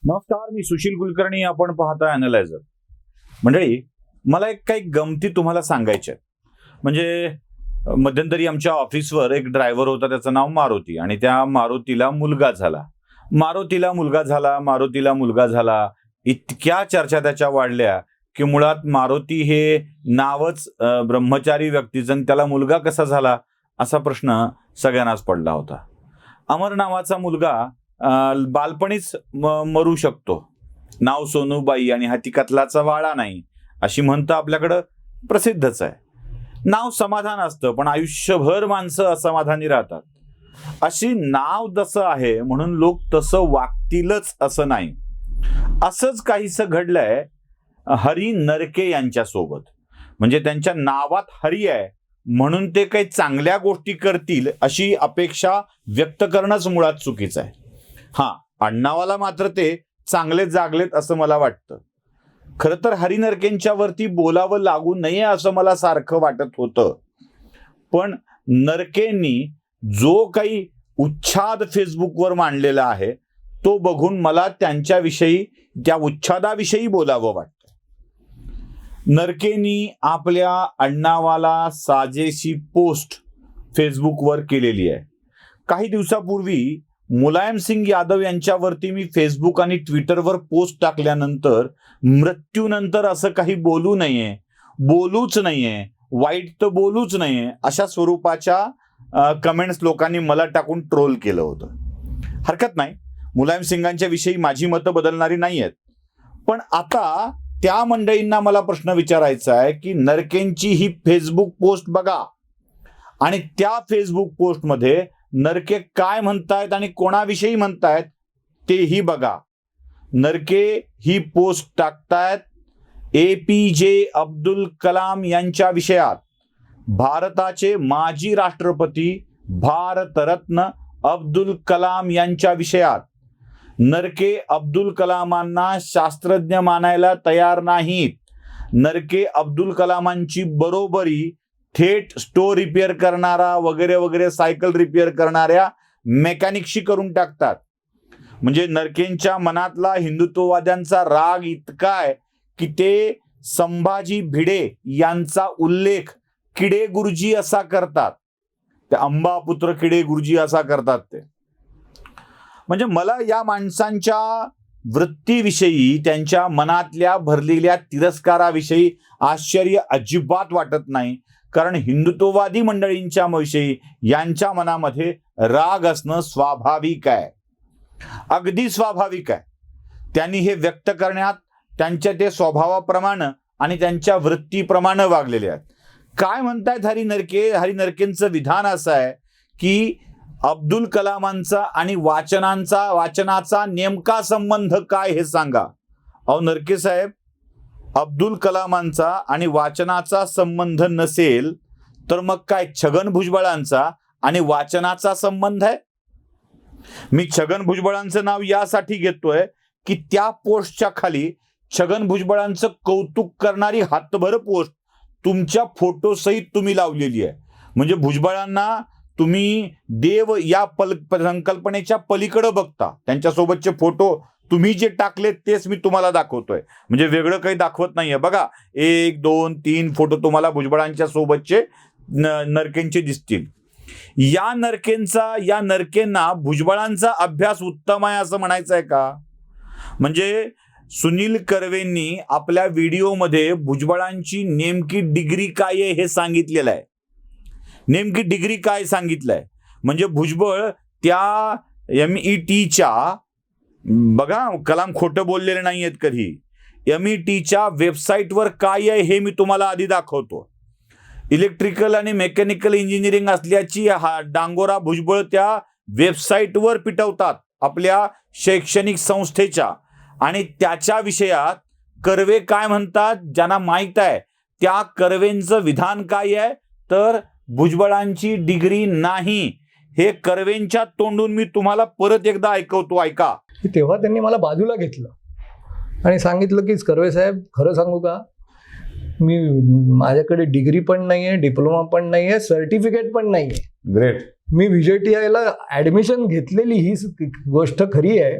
नमस्कार, मी सुशील कुलकर्णी. आपण पाहता अॅनालायझर. मंडळी, मला काही गमती तुम्हाला सांगायच्या आहेत. म्हणजे मध्यंतरी आमच्या ऑफिसवर एक ड्रायव्हर होता, त्याचं नाव मारुती, आणि त्या मारुतीला मुलगा झाला. इतक्या चर्चा त्याच्या वाढल्या की मुळात मारुती हे नावच ब्रह्मचारी व्यक्तीचं, त्याला मुलगा कसा झाला असा प्रश्न सगळ्यांनाच पडला होता. अमर नावाचा मुलगा बालपणीच मरू शकतो. नाव सोनूबाई आणि हाती कतलाचा वाळा नाही, अशी म्हणतं आपल्याकडं प्रसिद्धच आहे. नाव समाधान असतं, पण आयुष्यभर माणसं असमाधानी राहतात. अशी नाव जसं आहे म्हणून लोक तसं वागतीलच असं नाही. असंच काहीसं घडलंय हरी नरके यांच्या सोबत. म्हणजे त्यांच्या नावात हरी आहे म्हणून ते काही चांगल्या गोष्टी करतील अशी अपेक्षा व्यक्त करणंच मुळात चुकीचं आहे. आडनावाला मात्र ते चांगले जागलेत असं मला वाटतं. खरं तर हरी नरकेंच्या वरती बोलावं लागू नये असं मला सारखं वाटत होतं. पण नरकेंनी जो काही उच्छाद फेसबुकवर मांडलेला आहे तो बघून मला त्यांच्याविषयी, त्या उच्छादाविषयी बोलावं वाटतं. नरकेंनी आपल्या आडनावाला साजेशी पोस्ट फेसबुकवर केलेली आहे. काही दिवसापूर्वी मुलायम सिंग यादव यांच्यावरती मी फेसबुक आणि ट्विटरवर पोस्ट टाकल्यानंतर मृत्यूनंतर असं काही बोलूच नाहीये, वाईट तर बोलूच नाहीये, अशा स्वरूपाच्या कमेंट्स लोकांनी मला टाकून ट्रोल केलं होतं. हरकत नाही, मुलायम सिंगांच्या विषयी माझी मतं बदलणारी नाही आहेत. पण आता त्या मंडळींना मला प्रश्न विचारायचा आहे की नरकेंची ही फेसबुक पोस्ट बघा आणि त्या फेसबुक पोस्टमध्ये नरके काय म्हणतायत आणि कोणाविषयी म्हणतायत तेही बघा. नरके ही पोस्ट टाकतायत APJ अब्दुल कलाम यांच्या विषयात. भारताचे माजी राष्ट्रपती भारतरत्न अब्दुल कलाम यांच्या विषयात. नरके अब्दुल कलामांना शास्त्रज्ञ मानायला तयार नाहीत. नरके अब्दुल कलामांची बरोबरी थेट स्टोर रिपेअर करणारा वगैरे वगैरे सायकल रिपेअर करणाऱ्या मेकॅनिकशी करून टाकतात. म्हणजे नरकेंच्या मनातला हिंदुत्ववाद्यांचा राग इतका आहे की ते संभाजी भिडे यांचा उल्लेख किडे गुरुजी असा करतात. ते अंबापुत्र किडे गुरुजी असा करतात ते. म्हणजे मला या माणसांच्या वृत्तीविषयी, त्यांच्या मनातल्या भरलेल्या तिरस्काराविषयी आश्चर्य अजिबात वाटत नाही. कारण हिंदुत्ववादी मंडळींच्या विषयी यांच्या मनामध्ये राग असणं स्वाभाविक आहे, अगदी स्वाभाविक आहे. त्यांनी हे व्यक्त करण्यात त्यांच्या ते स्वभावाप्रमाणे आणि त्यांच्या वृत्तीप्रमाणे वागलेले आहेत. काय म्हणतायत हरी नरकेंचं विधान असं आहे की अब्दुल कलामांचा आणि वाचनाचा नेमका संबंध काय हे सांगा. अहो नरके साहेब, अब्दुल कलामांचा आणि वाचनाचा संबंध नसेल तर मग काय छगन भुजबळांचा आणि वाचनाचा संबंध आहे? मी छगन भुजबळांचं नाव यासाठी घेतोय की त्या पोस्टच्या खाली छगन भुजबळांचं कौतुक करणारी हातभर पोस्ट तुमच्या फोटोसहित तुम्ही लावलेली आहे. म्हणजे भुजबळांना तुम्ही देव या संकल्पनेच्या पलीकडे बघता. त्यांच्यासोबतचे फोटो तुम्ही जे टाकले तेच मी तुम्हाला दाखवतोय. म्हणजे वेगळं काही दाखवत नाहीये. बघा, 1, 2, 3 फोटो तुम्हाला भुजबळांच्या सोबतचे नरकेंचे दिसतील. या नरकेंना भुजबळांचा अभ्यास उत्तम आहे असं म्हणायचं आहे का? म्हणजे सुनील कर्वेंनी आपल्या व्हिडिओमध्ये भुजबळांची नेमकी डिग्री काय आहे हे सांगितलेलं आहे. नेमकी डिग्री काय सांगितलंय म्हणजे भुजबळ त्या METच्या, बघा कलाम खोटं बोललेले नाही आहेत कधी, METच्या वेबसाईटवर काय आहे हे मी तुम्हाला आधी दाखवतो. इलेक्ट्रिकल आणि मेकॅनिकल इंजिनिअरिंग असल्याची डांगोरा भुजबळ त्या वेबसाईटवर पिटवतात आपल्या शैक्षणिक संस्थेच्या. आणि त्याच्या विषयात कर्वे काय म्हणतात ज्यांना माहीत आहे, त्या कर्वेंचं विधान काय आहे तर भुजबळांची डिग्री नाही. हे कर्वेंच्या तोंडून मी तुम्हाला परत एकदा ऐकवतो, ऐका. तेव्हा त्यांनी मला बाजूला घेतलं आणि सांगितलं की कर्वे साहेब, खरं सांगू का, माझ्याकडे डिग्री पण नाहीये, डिप्लोमा पण नाहीये, सर्टिफिकेट पण नाहीये. ग्रेट. मी VJTIला ऍडमिशन घेतलेली ही गोष्ट खरी आहे,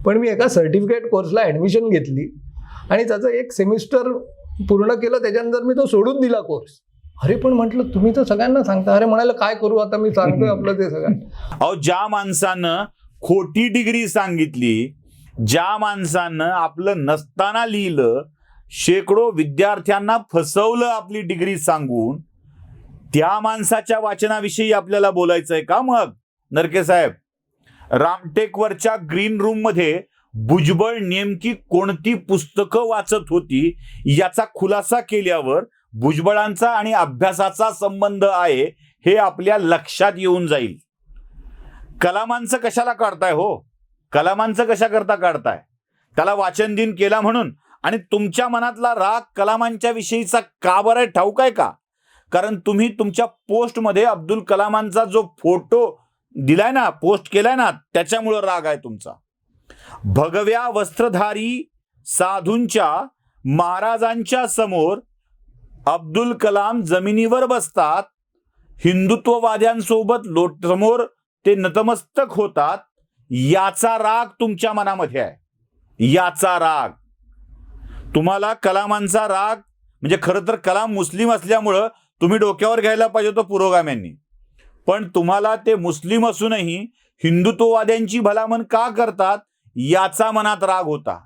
पण मी एका सर्टिफिकेट कोर्सला ॲडमिशन घेतली आणि त्याचं एक सेमिस्टर पूर्ण केलं, त्याच्यानंतर मी तो सोडून दिला कोर्स. अरे पण म्हटलं तुम्ही तर सगळ्यांना सांगता. अरे म्हणाले काय करू आता, मी सांगतोय आपलं ते सगळं. अहो, ज्या माणसानं खोटी डिग्री सांगितली, ज्या माणसानं आपलं नसताना लिहिलं, शेकडो विद्यार्थ्यांना फसवलं आपली डिग्री सांगून, त्या माणसाच्या वाचनाविषयी आपल्याला बोलायचंय का? मग नरके साहेब, रामटेकवरच्या ग्रीन रूम मध्ये भुजबळ नेमकी कोणती पुस्तकं वाचत होती याचा खुलासा केल्यावर भुजबळांचा आणि अभ्यासाचा संबंध आहे हे आपल्या लक्षात येऊन जाईल. कलामांचं कशाला काढताय हो? कलामांचं कशा करता काढताय? त्याला वाचन दिन केला म्हणून. आणि तुमच्या मनातला राग कलामांच्या विषयीचा का बरं ठाऊक आहे का? कारण तुम्ही तुमच्या पोस्टमध्ये अब्दुल कलामांचा जो फोटो दिलाय ना, पोस्ट केलाय ना, त्याच्यामुळं राग आहे तुमचा. भगव्या वस्त्रधारी साधूंच्या महाराजांच्या समोर अब्दुल कलाम जमिनीवर बसतात, हिंदुत्ववाद्यांसोबत समोर ते नतमस्तक होतात, याचा राग तुमच्या मनामध्ये आहे. याचा राग तुम्हाला, कलामांचा राग. म्हणजे खरं तर कलाम मुस्लिम असल्यामुळं तुम्ही डोक्यावर घ्यायला पाहिजे होतं पुरोगाम्यांनी, पण तुम्हाला ते मुस्लिम असूनही हिंदुत्ववाद्यांची भलामण का करतात याचा मनात राग होता.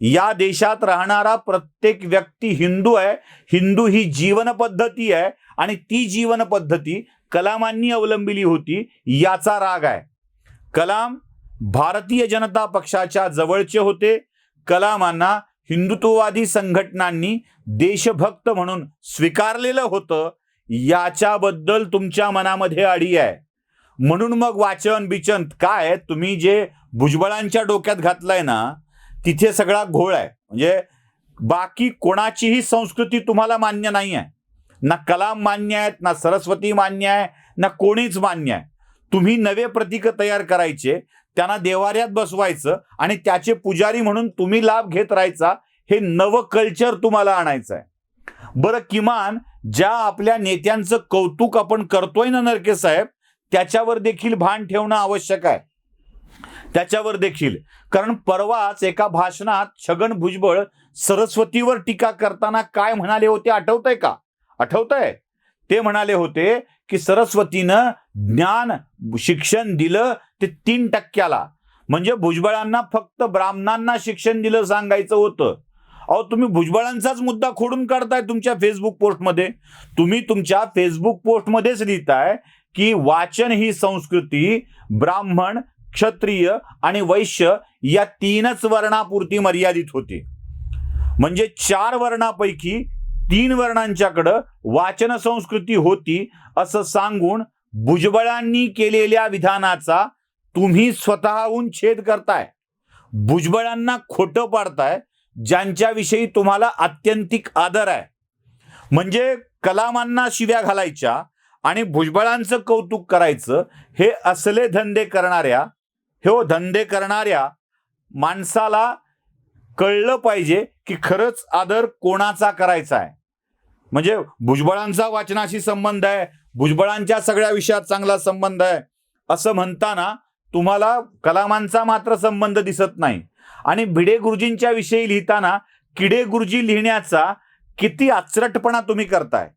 या देशात राहणारा प्रत्येक व्यक्ती हिंदू आहे. हिंदू ही जीवन पद्धती आहे आणि ती जीवन पद्धती कलामांनी अवलंबिली होती, याचा राग आहे. कलाम भारतीय जनता पक्षाच्या जवळचे होते. कलामांना हिंदुत्ववादी संघटनांनी देशभक्त म्हणून स्वीकारलेलं होतं. याच्याबद्दल तुमच्या मनामध्ये अडी आहे. म्हणून मग वाचन बिचन काय तुम्ही जे भुजबळांच्या डोक्यात घातलाय ना, तिथे सगळा घोळ आहे. म्हणजे बाकी कोणाचीही संस्कृती तुम्हाला मान्य नाही आहे. ना कलाम मान्य आहेत, ना सरस्वती मान्य आहे, ना कोणीच मान्य आहे. तुम्ही नवे प्रतीक तयार करायचे, त्यांना देवाऱ्यात बसवायचं आणि त्याचे पुजारी म्हणून तुम्ही लाभ घेत राहायचा. हे नवं कल्चर तुम्हाला आणायचं आहे. बरं, किमान ज्या आपल्या नेत्यांचं कौतुक आपण करतोय ना नरके साहेब, त्याच्यावर देखील भान ठेवणं आवश्यक आहे. त्याच्यावर देखील, कारण परवाच एका भाषणात छगन भुजबळ सरस्वतीवर टीका करताना काय म्हणाले होते आठवतंय का? आठवतंय? ते म्हणाले होते की सरस्वतीनं ज्ञान शिक्षण दिलं ते 3%. म्हणजे भुजबळांना फक्त ब्राह्मणांना शिक्षण दिलं सांगायचं होतं. अहो, तुम्ही भुजबळांचाच मुद्दा खोडून काढताय तुमच्या फेसबुक पोस्टमध्ये. तुम्ही तुमच्या फेसबुक पोस्टमध्येच लिहिताय की वाचन ही संस्कृती ब्राह्मण, क्षत्रिय आणि वैश्य या 3च वर्णापुरती मर्यादित होती. म्हणजे 4 वर्णापैकी 3 वर्णांच्याकडं वाचन संस्कृती होती असं सांगून भुजबळांनी केलेल्या विधानाचा तुम्ही स्वतःहून छेद करताय. भुजबळांना खोटं पाडताय, ज्यांच्याविषयी तुम्हाला आत्यंतिक आदर आहे. म्हणजे कलामांना शिव्या घालायच्या आणि भुजबळांचं कौतुक करायचं, हे असले धंदे करणाऱ्या माणसाला कळलं पाहिजे की खरंच आदर कोणाचा करायचा आहे. म्हणजे भुजबळांचा वाचनाशी संबंध आहे, भुजबळांच्या सगळ्या विषयात चांगला संबंध आहे असं म्हणताना तुम्हाला कलामांचा मात्र संबंध दिसत नाही. आणि भिडे गुरुजींच्या विषयी लिहिताना किडे गुरुजी लिहिण्याचा किती आचरटपणा तुम्ही करताय.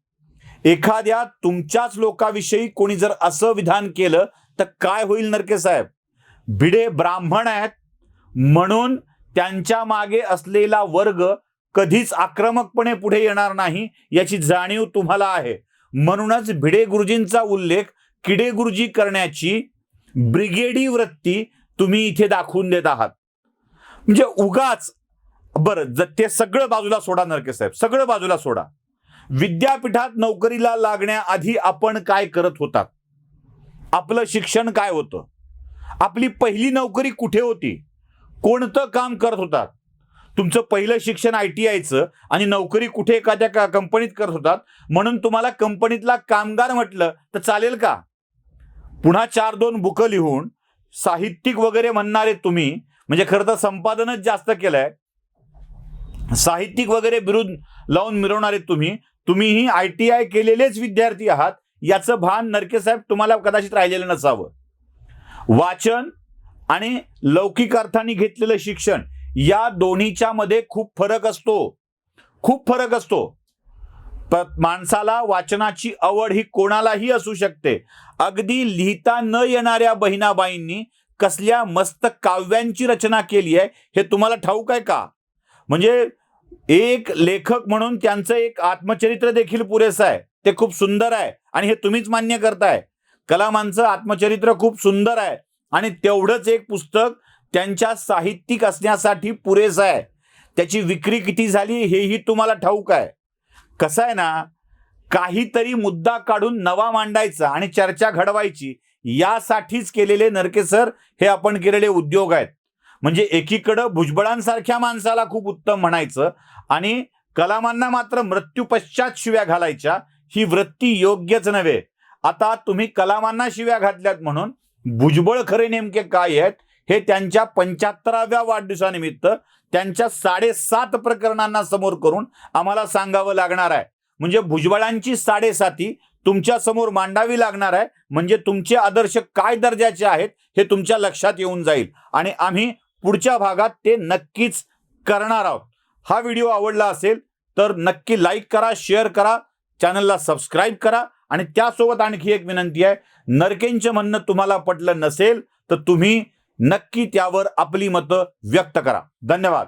एखाद्या तुमच्याच लोकाविषयी कोणी जर असं विधान केलं तर काय होईल नरके साहेब? भिडे ब्राह्मण आहेत म्हणून त्यांच्या मागे असलेला वर्ग कधीच आक्रमकपणे पुढे येणार नाही याची जाणीव तुम्हाला आहे. म्हणूनच भिडे गुरुजींचा उल्लेख किडे गुरुजी करण्याची ब्रिगेडी वृत्ती तुम्ही इथे दाखवून देत आहात. म्हणजे उगाच. बरं, ते सगळं बाजूला सोडा नरके साहेब, सगळं बाजूला सोडा. विद्यापीठात नोकरीला लागण्याआधी आपण काय करत होतात? आपलं शिक्षण काय होतं? आपली पहिली नोकरी कुठे होती? कोणतं काम करत होतात? तुमचं पहिलं शिक्षण ITIचं आणि नोकरी कुठे एखाद्या कंपनीत करत होतात म्हणून तुम्हाला कंपनीतला कामगार म्हटलं तर चालेल का? पुन्हा 4-2 बुकं लिहून साहित्यिक वगैरे म्हणणारे तुम्ही, म्हणजे खरं तर संपादनच जास्त केलंय, साहित्यिक वगैरे बिरुद लावून मिरवणारे तुम्हीही ITI केलेलेच विद्यार्थी आहात याचं भान नरके साहेब तुम्हाला कदाचित राहिलेलं नसावं. वाचन आणि लौकिक अर्थाने घेतलेलं शिक्षण या दोन्हीच्या मध्ये खूप फरक असतो, खूप फरक असतो. माणसाला वाचनाची आवड ही कोणालाही असू शकते. अगदी लिहिता न येणाऱ्या बहिणाबाईंनी कसल्या मस्त काव्यांची रचना केली आहे हे तुम्हाला ठाऊक आहे का? म्हणजे एक लेखक म्हणून त्यांचं एक आत्मचरित्र देखील पुरेसं आहे, ते खूप सुंदर आहे आणि हे तुम्हीच मान्य करताय. कलामांचं आत्मचरित्र खूप सुंदर आहे आणि तेवढंच एक पुस्तक त्यांच्या साहित्यिक असण्यासाठी पुरेसं आहे. त्याची विक्री किती झाली हेही तुम्हाला ठाऊक आहे. कसं आहे ना, काहीतरी मुद्दा काढून नवा मांडायचा आणि चर्चा घडवायची यासाठीच केलेले नरके सर हे आपण केलेले उद्योग आहेत. म्हणजे एकीकडं भुजबळांसारख्या माणसाला खूप उत्तम म्हणायचं आणि कलामांना मात्र मृत्यू पश्चात शिव्या घालायच्या, ही वृत्ती योग्यच नव्हे. आता तुम्ही कलामांना शिव्या घातल्यात म्हणून भुजबळ खरे नेमके काय आहेत हे त्यांच्या 75व्या वाढदिवसानिमित्त त्यांच्या 7.5 प्रकरणांना समोर करून आम्हाला सांगावं लागणार आहे. म्हणजे भुजबळांची 7.5 तुमच्या समोर मांडावी लागणार आहे. म्हणजे तुमचे आदर्श काय दर्जाचे आहेत हे तुमच्या लक्षात येऊन जाईल आणि आम्ही पुढच्या भागात ते नक्कीच करणार आहोत. हा व्हिडिओ आवडला असेल तर नक्की लाईक करा, शेअर करा, चॅनलला सबस्क्राईब करा आणि त्यासोबत आणखी एक विनंती आहे, नरकेंचे म्हणणं तुम्हाला पटलं नसेल तर तुम्ही नक्की त्यावर आपली मतं व्यक्त करा. धन्यवाद.